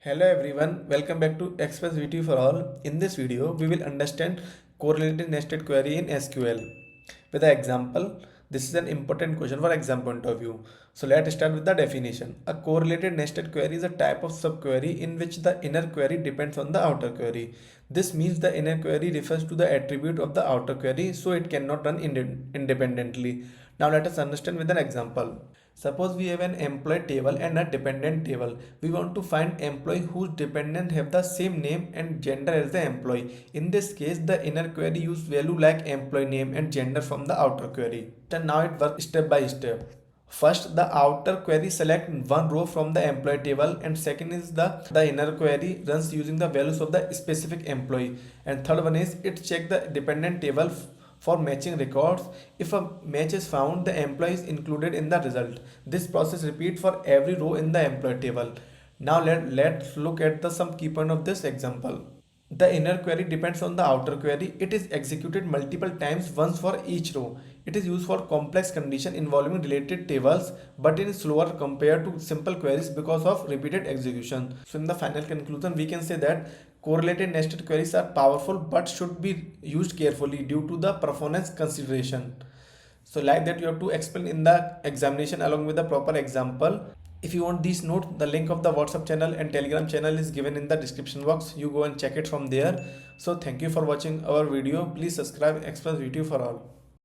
Hello everyone, welcome back to Express VTU for all. In this video, we will understand correlated nested query in SQL. With an example, this is an important question for exam point of view. So let's start with the definition. A correlated nested query is a type of subquery in which the inner query depends on the outer query. This means the inner query refers to the attribute of the outer query, so it cannot run independently. Now let us understand with an example. Suppose we have an employee table and a dependent table. We want to find employee whose dependent have the same name and gender as the employee. In this case, the inner query use value like employee name and gender from the outer query. And now it works step by step. First, the outer query select one row from the employee table, and second is the inner query runs using the values of the specific employee. And third one is it check the dependent table for matching records. If a match is found, the employee is included in the result. This process repeats for every row in the employee table. Now let's look at some key point of this example. The inner query depends on the outer query. It is executed multiple times, once for each row. It is used for complex condition involving related tables, but it is slower compared to simple queries because of repeated execution. So in the final conclusion, we can say that correlated nested queries are powerful but should be used carefully due to the performance consideration. So like that you have to explain in the examination along with the proper example. If you want these notes, the link of the WhatsApp channel and Telegram channel is given in the description box. You go and check it from there. So thank you for watching our video. Please subscribe Express VTU for all.